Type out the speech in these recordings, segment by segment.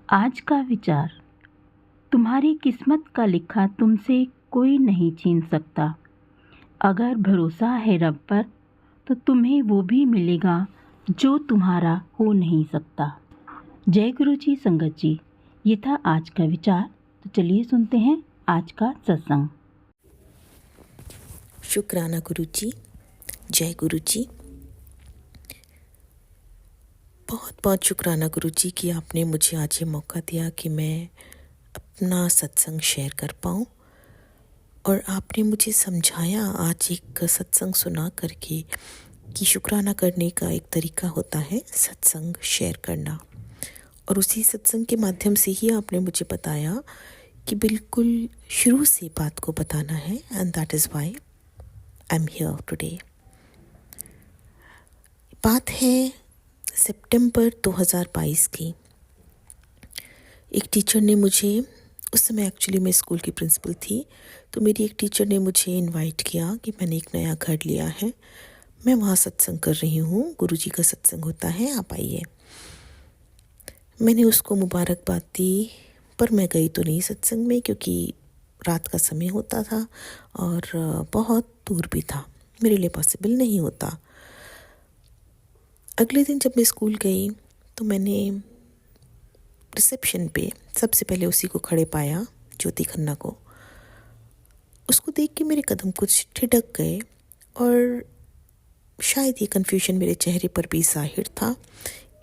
आज का विचार। तुम्हारी किस्मत का लिखा तुमसे कोई नहीं छीन सकता। अगर भरोसा है रब पर तो तुम्हें वो भी मिलेगा जो तुम्हारा हो नहीं सकता। जय गुरु जी। संगत जी, ये था आज का विचार। तो चलिए सुनते हैं आज का सत्संग। शुक्राना गुरु जी। जय गुरु जी। बहुत बहुत शुक्राना गुरु जी कि आपने मुझे आज ये मौका दिया कि मैं अपना सत्संग शेयर कर पाऊँ। और आपने मुझे समझाया आज एक सत्संग सुना करके कि शुक्राना करने का एक तरीका होता है सत्संग शेयर करना। और उसी सत्संग के माध्यम से ही आपने मुझे बताया कि बिल्कुल शुरू से बात को बताना है। And that is why I am here today. बात है सितंबर 2022 की। एक टीचर ने मुझे, उस समय एक्चुअली मैं स्कूल की प्रिंसिपल थी, तो मेरी एक टीचर ने मुझे इनवाइट किया कि मैंने एक नया घर लिया है, मैं वहाँ सत्संग कर रही हूँ, गुरुजी का सत्संग होता है, आप आइए। मैंने उसको मुबारकबाद दी, पर मैं गई तो नहीं सत्संग में क्योंकि रात का समय होता था और बहुत दूर भी था, मेरे लिए पॉसिबल नहीं होता। अगले दिन जब मैं स्कूल गई तो मैंने रिसेप्शन पे सबसे पहले उसी को खड़े पाया, ज्योति खन्ना को। उसको देख के मेरे कदम कुछ ठिठक गए और शायद ये कन्फ्यूजन मेरे चेहरे पर भी ज़ाहिर था,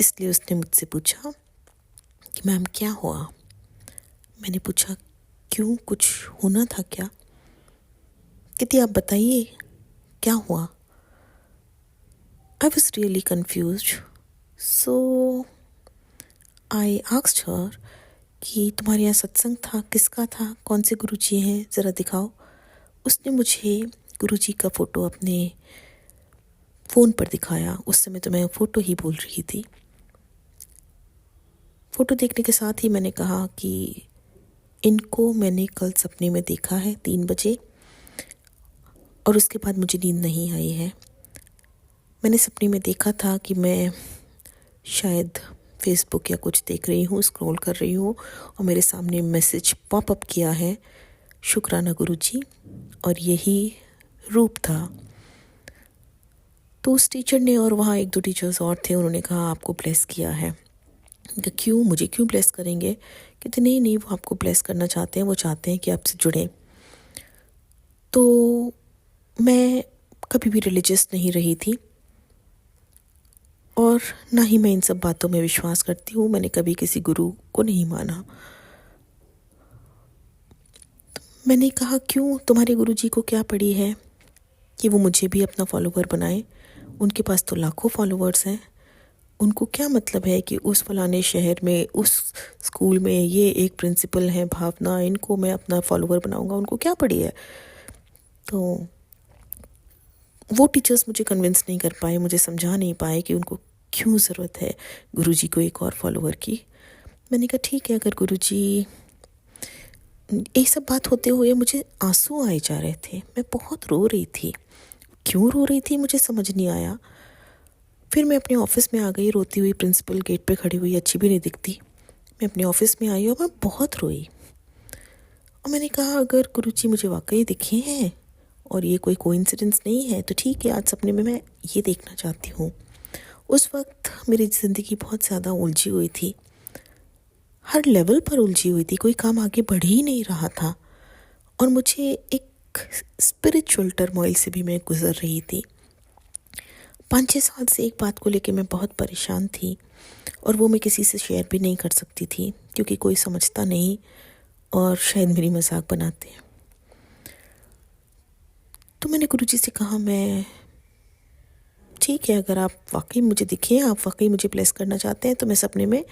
इसलिए उसने मुझसे पूछा कि मैम क्या हुआ। मैंने पूछा क्यों, कुछ होना था क्या? कहती आप बताइए क्या हुआ। I was really confused, so I asked her कि तुम्हारे यहाँ सत्संग था, किसका था, कौन से गुरुजी हैं, ज़रा दिखाओ। उसने मुझे गुरुजी का फ़ोटो अपने फ़ोन पर दिखाया। उस समय तो मैं फ़ोटो ही बोल रही थी। फ़ोटो देखने के साथ ही मैंने कहा कि इनको मैंने कल सपने में देखा है 3 बजे और उसके बाद मुझे नींद नहीं आई है। मैंने सपने में देखा था कि मैं शायद फेसबुक या कुछ देख रही हूँ, स्क्रॉल कर रही हूँ और मेरे सामने मैसेज पॉप अप किया है, शुक्राना गुरुजी, और यही रूप था। तो उस टीचर ने, और वहाँ 1-2 टीचर्स और थे, उन्होंने कहा आपको ब्लेस किया है। क्यों, मुझे क्यों ब्लेस करेंगे? कहते नहीं, वो आपको ब्लेस करना चाहते हैं, वो चाहते हैं कि आपसे जुड़ें। तो मैं कभी भी रिलीजियस नहीं रही थी और ना ही मैं इन सब बातों में विश्वास करती हूँ। मैंने कभी किसी गुरु को नहीं माना। मैंने कहा क्यों, तुम्हारे गुरुजी को क्या पड़ी है कि वो मुझे भी अपना फॉलोवर बनाए? उनके पास तो लाखों फॉलोवर्स हैं। उनको क्या मतलब है कि उस फलाने शहर में, उस स्कूल में ये एक प्रिंसिपल हैं भावना, इनको मैं अपना फॉलोवर बनाऊंगा, उनको क्या पड़ी है? तो वो टीचर्स मुझे कन्विंस नहीं कर पाए, मुझे समझा नहीं पाए कि उनको क्यों ज़रूरत है गुरुजी को एक और फॉलोवर की। मैंने कहा ठीक है, अगर गुरुजी, ये सब बात होते हुए मुझे आंसू आए जा रहे थे, मैं बहुत रो रही थी। क्यों रो रही थी मुझे समझ नहीं आया। फिर मैं अपने ऑफिस में आ गई रोती हुई, प्रिंसिपल गेट पे खड़ी हुई, अच्छी भी नहीं दिखती। मैं अपने ऑफिस में आई और मैं बहुत रोई और मैंने कहा अगर गुरुजी मुझे वाकई दिखे हैं और ये कोई कोइंसिडेंस नहीं है तो ठीक है, आज सपने में मैं ये देखना चाहती हूँ। उस वक्त मेरी ज़िंदगी बहुत ज़्यादा उलझी हुई थी, हर लेवल पर उलझी हुई थी, कोई काम आगे बढ़ ही नहीं रहा था और मुझे एक स्पिरिचुअल टर्मोइल से भी मैं गुजर रही थी। 5-6 साल से एक बात को लेके मैं बहुत परेशान थी और वो मैं किसी से शेयर भी नहीं कर सकती थी क्योंकि कोई समझता नहीं और शायद मेरी मजाक बनाते हैं। तो मैंने गुरुजी से कहा मैं ठीक है, अगर आप वाकई मुझे दिखे, आप वाकई मुझे ब्लेस करना चाहते हैं तो मैं सपने में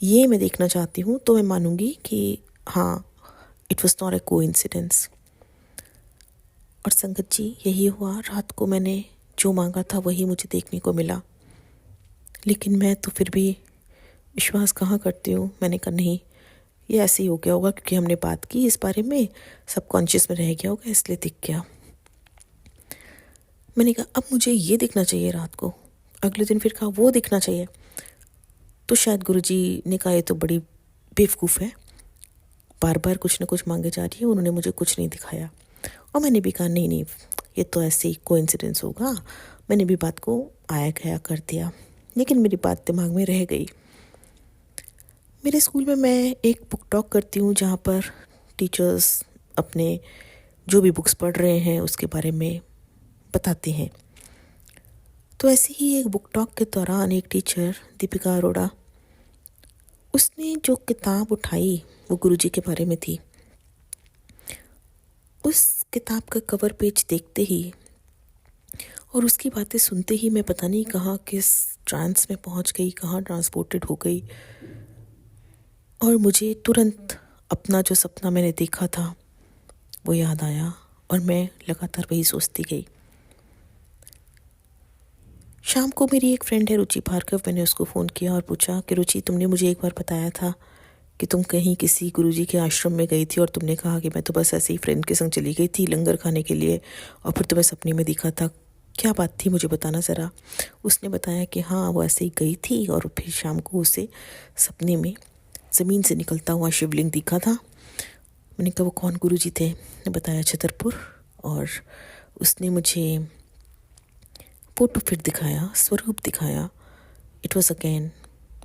ये मैं देखना चाहती हूँ, तो मैं मानूंगी कि हाँ, it was not a coincidence. और संगत जी यही हुआ, रात को मैंने जो मांगा था वही मुझे देखने को मिला। लेकिन मैं तो फिर भी विश्वास कहाँ करती हूँ। मैंने कहा नहीं, ये ऐसे ही हो गया होगा क्योंकि हमने बात की इस बारे में, सबकॉन्शियस में रह गया होगा इसलिए दिख गया। मैंने कहा अब मुझे ये दिखना चाहिए रात को। अगले दिन फिर कहा वो दिखना चाहिए। तो शायद गुरुजी ने कहा ये तो बड़ी बेवकूफ़ है, बार बार कुछ ना कुछ मांगे जा रही है। उन्होंने मुझे कुछ नहीं दिखाया और मैंने भी कहा नहीं नहीं, ये तो ऐसे ही कोइंसिडेंस होगा। मैंने भी बात को आया गया कर दिया, लेकिन मेरी बात दिमाग में रह गई। मेरे स्कूल में मैं एक बुक टॉक करती हूँ जहाँ पर टीचर्स अपने जो भी बुक्स पढ़ रहे हैं उसके बारे में बताते हैं। तो ऐसे ही एक बुक टॉक के दौरान एक टीचर, दीपिका अरोड़ा, उसने जो किताब उठाई वो गुरुजी के बारे में थी। उस किताब का कवर पेज देखते ही और उसकी बातें सुनते ही मैं पता नहीं कहाँ किस ट्रांस में पहुँच गई, कहाँ ट्रांसपोर्टेड हो गई, और मुझे तुरंत अपना जो सपना मैंने देखा था वो याद आया और मैं लगातार वही सोचती गई। शाम को मेरी एक फ्रेंड है रुचि भार्गव, मैंने उसको फ़ोन किया और पूछा कि रुचि, तुमने मुझे एक बार बताया था कि तुम कहीं किसी गुरुजी के आश्रम में गई थी और तुमने कहा कि मैं तो बस ऐसे ही फ्रेंड के संग चली गई थी लंगर खाने के लिए और फिर तुम्हें सपने में दिखा था, क्या बात थी मुझे बताना ज़रा। उसने बताया कि हाँ, वो ऐसे ही गई थी और फिर शाम को उसे सपने में ज़मीन से निकलता हुआ शिवलिंग दिखा था। मैंने कहा वो कौन गुरुजी थे? ने बताया छतरपुर, और उसने मुझे फोटो फिर दिखाया, स्वरूप दिखाया। इट वॉज अगेन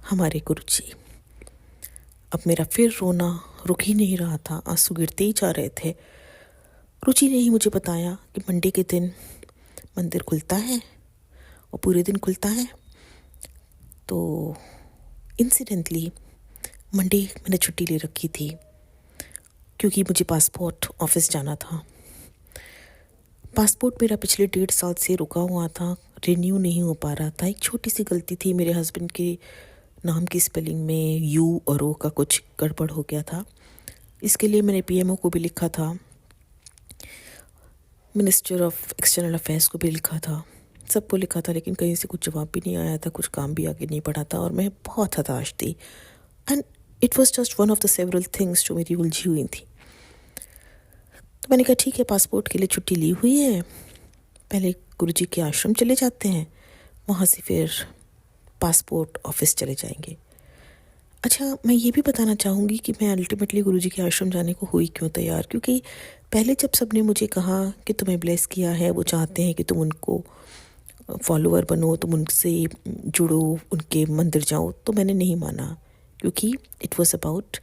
हमारे गुरुजी। अब मेरा फिर रोना रुक ही नहीं रहा था, आंसू गिरते ही जा रहे थे। रुचि ने ही मुझे बताया कि मंडे के दिन मंदिर खुलता है और पूरे दिन खुलता है। तो इंसिडेंटली मंडे मैंने छुट्टी ले रखी थी क्योंकि मुझे पासपोर्ट ऑफिस जाना था। पासपोर्ट मेरा पिछले 1.5 साल से रुका हुआ था, रिन्यू नहीं हो पा रहा था। एक छोटी सी गलती थी, मेरे हस्बैंड के नाम की स्पेलिंग में यू और ओ का कुछ गड़बड़ हो गया था। इसके लिए मैंने पीएमओ को भी लिखा था, मिनिस्टर ऑफ एक्सटर्नल अफेयर्स को भी लिखा था, सबको लिखा था, लेकिन कहीं से कुछ जवाब भी नहीं आया था, कुछ काम भी आगे नहीं बढ़ा था और मैं बहुत हताश थी। And it was just one of the several things जो मेरी उलझी हुई थी। तो मैंने कहा ठीक है, पासपोर्ट के लिए छुट्टी ली हुई है, पहले गुरुजी के आश्रम चले जाते हैं, वहाँ से फिर पासपोर्ट ऑफिस चले जाएंगे। अच्छा, मैं ये भी बताना चाहूँगी कि मैं अल्टीमेटली गुरुजी के आश्रम जाने को हुई क्यों तैयार, क्योंकि पहले जब सबने मुझे कहा कि तुम्हें ब्लेस किया है, वो चाहते हैं कि तुम उनको फॉलोअर बनो, तुम उनसे जुड़ो, उनके मंदिर जाओ, तो मैंने नहीं माना क्योंकि it was about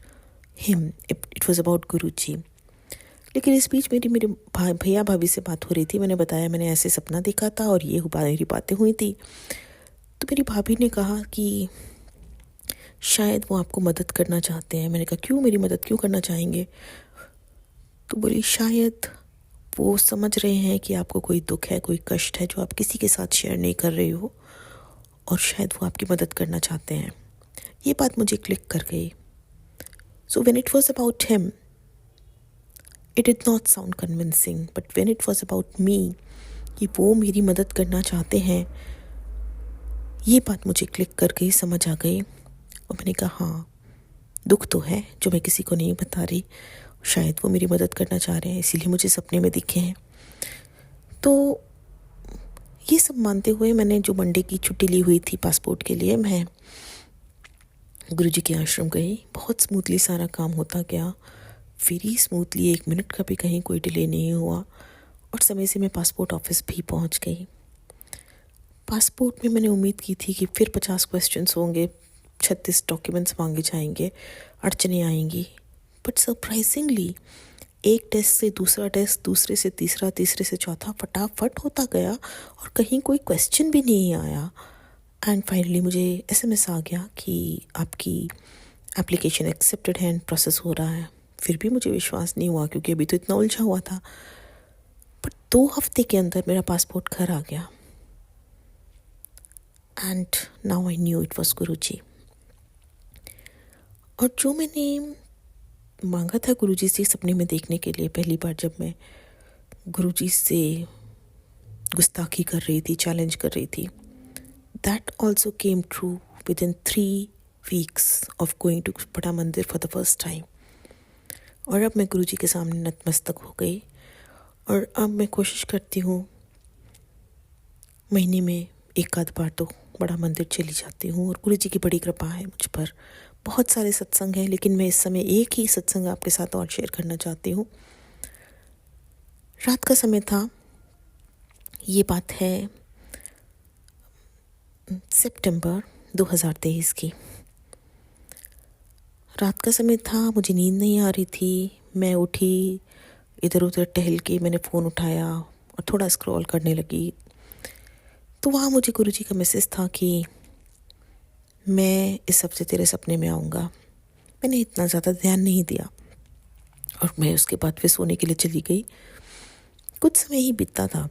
him, it was about Guruji. लेकिन इस बीच मेरे भैया भाभी से बात हो रही थी। मैंने बताया मैंने ऐसे सपना देखा था और ये मेरी बातें हुई थी। तो मेरी भाभी ने कहा कि शायद वो आपको मदद करना चाहते हैं। मैंने कहा क्यों, मेरी मदद क्यों करना चाहेंगे? तो बोली शायद वो समझ रहे हैं कि आपको कोई दुख है, कोई कष्ट है जो आप किसी के साथ शेयर नहीं कर रहे हो, और शायद वो आपकी मदद करना चाहते हैं। ये बात मुझे क्लिक कर गई। So when it was about him, it did not sound convincing, but when it was about me, कि वो मेरी मदद करना चाहते हैं, ये बात मुझे क्लिक कर गई, समझ आ गई। और मैंने कहा हाँ, दुख तो है जो मैं किसी को नहीं बता रही, शायद वो मेरी मदद करना चाह रहे हैं, इसीलिए मुझे सपने में दिखे हैं। तो ये सब मानते हुए मैंने जो मंडे की छुट्टी ली हुई थी पासपोर्ट के लिए, मैं गुरुजी के आश्रम गई। बहुत स्मूथली सारा काम होता गया, वेरी स्मूथली, 1 मिनट का भी कहीं कोई डिले नहीं हुआ और समय से मैं पासपोर्ट ऑफिस भी पहुंच गई। पासपोर्ट में मैंने उम्मीद की थी कि फिर 50 क्वेश्चंस होंगे, 36 डॉक्यूमेंट्स मांगे जाएंगे, अड़चने आएंगी, बट सरप्राइजिंगली एक टेस्ट से दूसरा टेस्ट, दूसरे से तीसरा, तीसरे से चौथा फटाफट होता गया और कहीं कोई क्वेश्चन भी नहीं आया। एंड फाइनली मुझे एसएमएस आ गया कि आपकी एप्लीकेशन एक्सेप्टेड है एंड प्रोसेस हो रहा है। फिर भी मुझे विश्वास नहीं हुआ क्योंकि अभी तो इतना उलझा हुआ था। बट 2 हफ्ते के अंदर मेरा पासपोर्ट घर आ गया and now I knew it was Guruji. और जो मैंने मांगा था गुरुजी से सपने में देखने के लिए, पहली बार जब मैं गुरुजी से गुस्ताखी कर रही थी, चैलेंज कर रही थी, that also came true within 3 weeks of going to बड़ा मंदिर फॉर द फर्स्ट टाइम। और अब मैं गुरुजी के सामने नतमस्तक हो गई और अब मैं कोशिश करती हूँ महीने में 1 आध बार तो बड़ा मंदिर चली जाती हूँ और गुरुजी की बड़ी कृपा है मुझ पर, बहुत सारे सत्संग हैं, लेकिन मैं इस समय एक ही सत्संग आपके साथ और शेयर करना चाहती हूँ। रात का समय था, ये बात है सितंबर 2023 की। रात का समय था, मुझे नींद नहीं आ रही थी। मैं उठी, इधर उधर टहल के मैंने फ़ोन उठाया और थोड़ा स्क्रॉल करने लगी। तो वहाँ मुझे गुरुजी का मैसेज था कि मैं इस हफ्ते तेरे सपने में आऊँगा। मैंने इतना ज़्यादा ध्यान नहीं दिया और मैं उसके बाद फिर सोने के लिए चली गई। कुछ समय ही बीता था,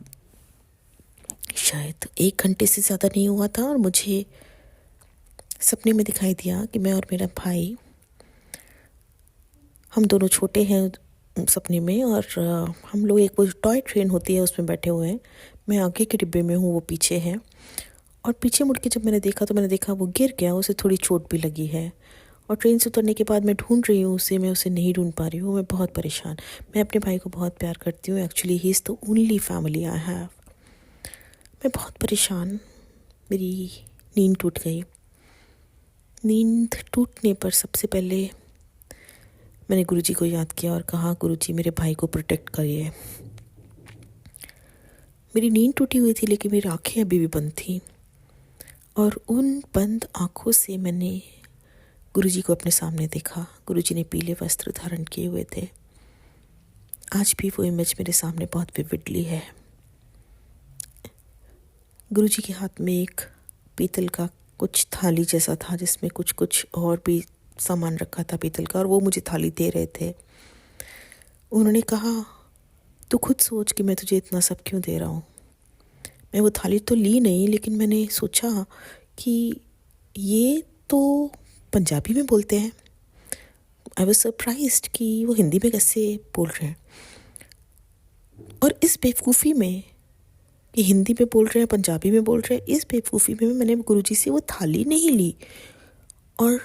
शायद 1 घंटे से ज़्यादा नहीं हुआ था, और मुझे सपने में दिखाई दिया कि मैं और मेरा भाई, हम दोनों छोटे हैं सपने में, और हम लोग एक वो टॉय ट्रेन होती है उसमें बैठे हुए हैं। मैं आगे के डिब्बे में हूँ, वो पीछे है। और पीछे मुड़ के जब मैंने देखा तो मैंने देखा वो गिर गया, उसे थोड़ी चोट भी लगी है। और ट्रेन से उतरने के बाद मैं ढूंढ रही हूँ उसे, मैं उसे नहीं ढूंढ पा रही हूँ। मैं बहुत परेशान। मैं अपने भाई को बहुत प्यार करती हूँ। Actually he is the only family I have. मैं बहुत परेशान, मेरी नींद टूट गई। नींद टूटने पर सबसे पहले मैंने गुरुजी को याद किया और कहा, गुरुजी मेरे भाई को प्रोटेक्ट करिए। मेरी नींद टूटी हुई थी, लेकिन मेरी आंखें अभी भी बंद थी, और उन बंद आंखों से मैंने गुरुजी को अपने सामने देखा। गुरुजी ने पीले वस्त्र धारण किए हुए थे। आज भी वो इमेज मेरे सामने बहुत विविडली है। गुरुजी के हाथ में एक पीतल का कुछ थाली जैसा था, जिसमें कुछ कुछ और भी सामान रखा था पीतल का, और वो मुझे थाली दे रहे थे। उन्होंने कहा, तू खुद सोच कि मैं तुझे इतना सब क्यों दे रहा हूँ। मैं वो थाली तो ली नहीं, लेकिन मैंने सोचा कि ये तो पंजाबी में बोलते हैं। आई वॉज सरप्राइज्ड कि वो हिंदी में कैसे बोल रहे हैं। और इस बेवकूफ़ी में कि हिंदी में बोल रहे हैं, पंजाबी में बोल रहे हैं, इस बेवकूफ़ी में मैंने गुरुजी से वो थाली नहीं ली। और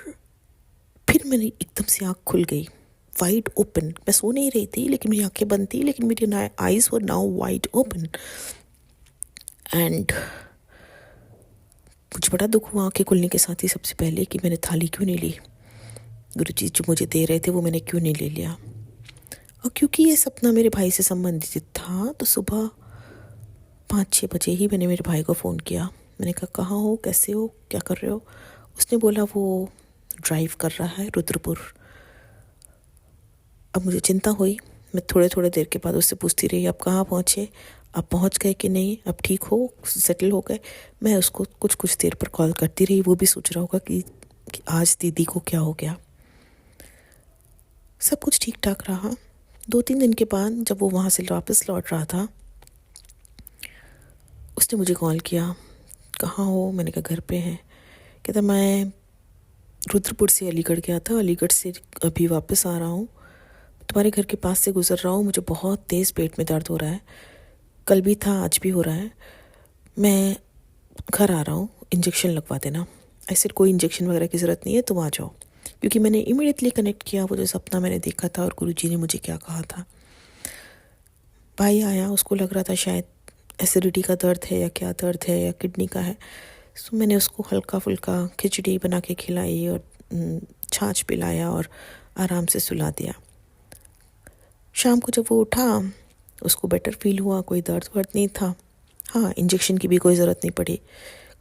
फिर मैंने एकदम से आँख खुल गई, वाइड ओपन। मैं सो नहीं रही थी, लेकिन मेरी आंखें बंद थी, लेकिन मेरी eyes were now wide open. And मुझे बड़ा दुख हुआ आंखें खुलने के साथ ही, सबसे पहले, कि मैंने थाली क्यों नहीं ली। गुरुजी जो मुझे दे रहे थे वो मैंने क्यों नहीं ले लिया। और क्योंकि ये सपना मेरे भाई से संबंधित था, तो सुबह 5-6 बजे ही मैंने मेरे भाई को फ़ोन किया। मैंने कहा, कहाँ हो, कैसे हो, क्या कर रहे हो। उसने बोला वो ड्राइव कर रहा है रुद्रपुर। अब मुझे चिंता हुई। मैं थोड़े थोड़े देर के बाद उससे पूछती रही, अब कहाँ पहुँचे, अब पहुँच गए कि नहीं, अब ठीक हो, सेटल हो गए। मैं उसको कुछ देर पर कॉल करती रही। वो भी सोच रहा होगा कि आज दीदी को क्या हो गया। सब कुछ ठीक ठाक रहा। 2-3 दिन के बाद जब वो वहाँ से वापस लौट रहा था, उसने मुझे कॉल किया, कहाँ हो। मैंने कहा घर पे हैं। कहता, मैं रुद्रपुर से अलीगढ़ गया था, अलीगढ़ से अभी वापस आ रहा हूँ, तुम्हारे घर के पास से गुजर रहा हूँ। मुझे बहुत तेज़ पेट में दर्द हो रहा है, कल भी था, आज भी हो रहा है। मैं घर आ रहा हूँ, इंजेक्शन लगवा देना। ऐसे कोई इंजेक्शन वगैरह की ज़रूरत नहीं है, तुम आ जाओ। क्योंकि मैंने इमीडिएटली कनेक्ट किया वो जो सपना मैंने देखा था और गुरुजी ने मुझे क्या कहा था। भाई आया, उसको लग रहा था शायद एसिडिटी का दर्द है या क्या दर्द है या किडनी का है। सो मैंने उसको हल्का फुल्का खिचड़ी बना के खिलाई और छाछ पिलाया और आराम से सुला दिया। शाम को जब वो उठा, उसको बेटर फील हुआ, कोई दर्द वर्द नहीं था। हाँ, इंजेक्शन की भी कोई ज़रूरत नहीं पड़ी,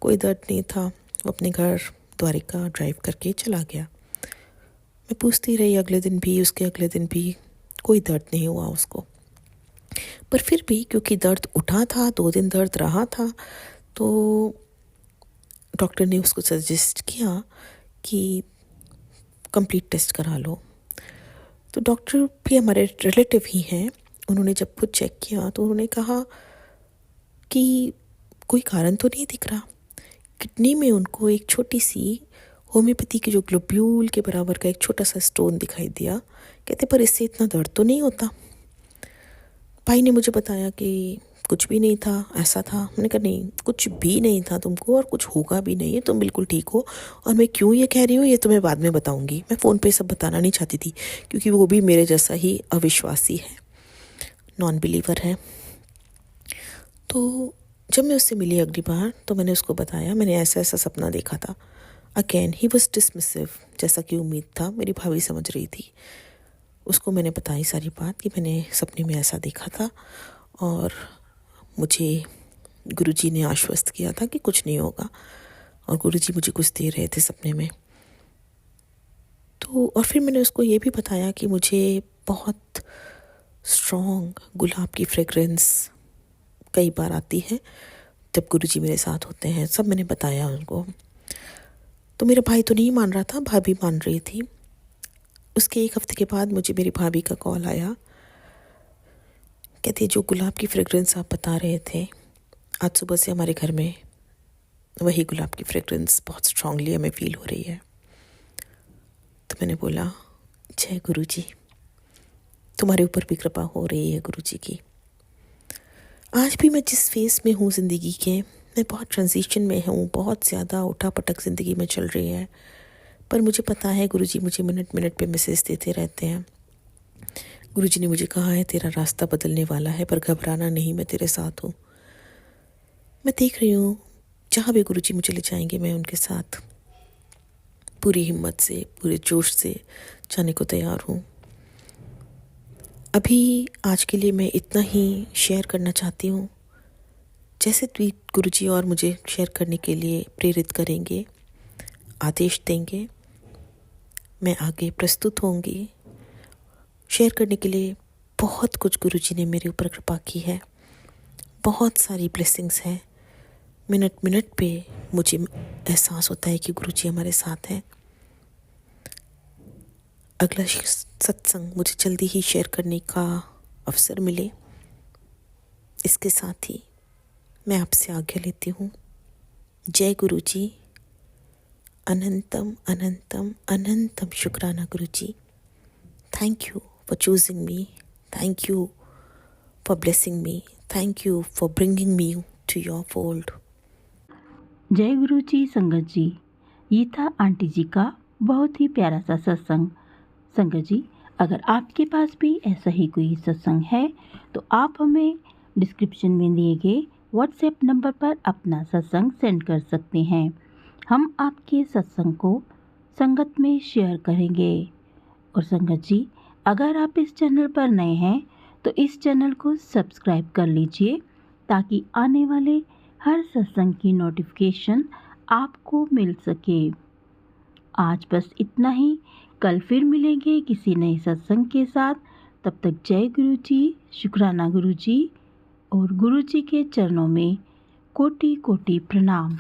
कोई दर्द नहीं था। वो अपने घर द्वारिका ड्राइव करके चला गया। मैं पूछती रही अगले दिन भी, उसके अगले दिन भी, कोई दर्द नहीं हुआ उसको। पर फिर भी क्योंकि दर्द उठा था, 2 दिन दर्द रहा था, तो डॉक्टर ने उसको सजेस्ट किया कि कंप्लीट टेस्ट करा लो। तो डॉक्टर भी हमारे रिलेटिव ही हैं। उन्होंने जब खुद चेक किया तो उन्होंने कहा कि कोई कारण तो नहीं दिख रहा। किडनी में उनको एक छोटी सी होम्योपैथी की जो ग्लोब्यूल के बराबर का एक छोटा सा स्टोन दिखाई दिया। कहते, पर इससे इतना दर्द तो नहीं होता। भाई ने मुझे बताया कि कुछ भी नहीं था, ऐसा था। मैंने कहा, नहीं, कुछ भी नहीं था तुमको और कुछ होगा भी नहीं है, तुम बिल्कुल ठीक हो। और मैं क्यों ये कह रही हूँ ये तुम्हें बाद में बताऊँगी। मैं फ़ोन पे सब बताना नहीं चाहती थी, क्योंकि वो भी मेरे जैसा ही अविश्वासी है, नॉन बिलीवर है। तो जब मैं उससे मिली अगली बार, तो मैंने उसको बताया, मैंने ऐसा ऐसा सपना देखा था। अगेन ही वॉज डिसमिसिव, जैसा कि उम्मीद था। मेरी भाभी समझ रही थी। उसको मैंने बताई सारी बात कि मैंने सपने में ऐसा देखा था और मुझे गुरुजी ने आश्वस्त किया था कि कुछ नहीं होगा, और गुरुजी मुझे कुछ दे रहे थे सपने में। तो और फिर मैंने उसको ये भी बताया कि मुझे बहुत स्ट्रॉन्ग गुलाब की फ्रेगरेंस कई बार आती है जब गुरुजी मेरे साथ होते हैं। सब मैंने बताया उनको। तो मेरा भाई तो नहीं मान रहा था, भाभी मान रही थी। उसके एक हफ्ते के बाद मुझे मेरी भाभी का कॉल आया। कहती, जो गुलाब की फ्रेगरेंस आप बता रहे थे, आज सुबह से हमारे घर में वही गुलाब की फ्रेगरेंस बहुत स्ट्रांगली हमें फील हो रही है। तो मैंने बोला, जय गुरुजी, तुम्हारे ऊपर भी कृपा हो रही है गुरुजी की। आज भी मैं जिस फेस में हूँ ज़िंदगी के, मैं बहुत ट्रांजिशन में हूँ, बहुत ज़्यादा उठा-पटक ज़िंदगी में चल रही है, पर मुझे पता है गुरुजी मुझे मिनट मिनट पे मैसेज देते रहते हैं। गुरुजी ने मुझे कहा है तेरा रास्ता बदलने वाला है, पर घबराना नहीं, मैं तेरे साथ हूँ। मैं देख रही हूँ जहाँ भी गुरुजी मुझे ले जाएंगे मैं उनके साथ पूरी हिम्मत से, पूरे जोश से जाने को तैयार हूँ। अभी आज के लिए मैं इतना ही शेयर करना चाहती हूँ। जैसे गुरुजी और मुझे शेयर करने के लिए प्रेरित करेंगे, आदेश देंगे, मैं आगे प्रस्तुत होंगी। शेयर करने के लिए बहुत कुछ गुरुजी ने मेरे ऊपर कृपा की है, बहुत सारी ब्लेसिंग्स हैं। मिनट मिनट पे मुझे एहसास होता है कि गुरुजी हमारे साथ हैं। अगला सत्संग मुझे जल्दी ही शेयर करने का अवसर मिले। इसके साथ ही मैं आपसे आज्ञा लेती हूँ। जय गुरुजी। अनंतम अनंतम अनंतम शुक्राना Guruji. Thank you for choosing me, thank you for blessing me, thank you for bringing me to your fold. जय गुरु जी। संगत जी, ये था आंटी जी का बहुत ही प्यारा सा सत्संग। संगत जी, अगर आपके पास भी ऐसा ही कोई सत्संग है तो आप हमें डिस्क्रिप्शन में दिए गए व्हाट्सएप नंबर पर अपना सत्संग सेंड कर सकते हैं। हम आपके सत्संग को संगत में शेयर करेंगे। और संगत जी, अगर आप इस चैनल पर नए हैं तो इस चैनल को सब्सक्राइब कर लीजिए ताकि आने वाले हर सत्संग की नोटिफिकेशन आपको मिल सके। आज बस इतना ही। कल फिर मिलेंगे किसी नए सत्संग के साथ। तब तक जय गुरु जी, शुक्राना गुरु जी, और गुरु जी के चरणों में कोटि कोटि प्रणाम।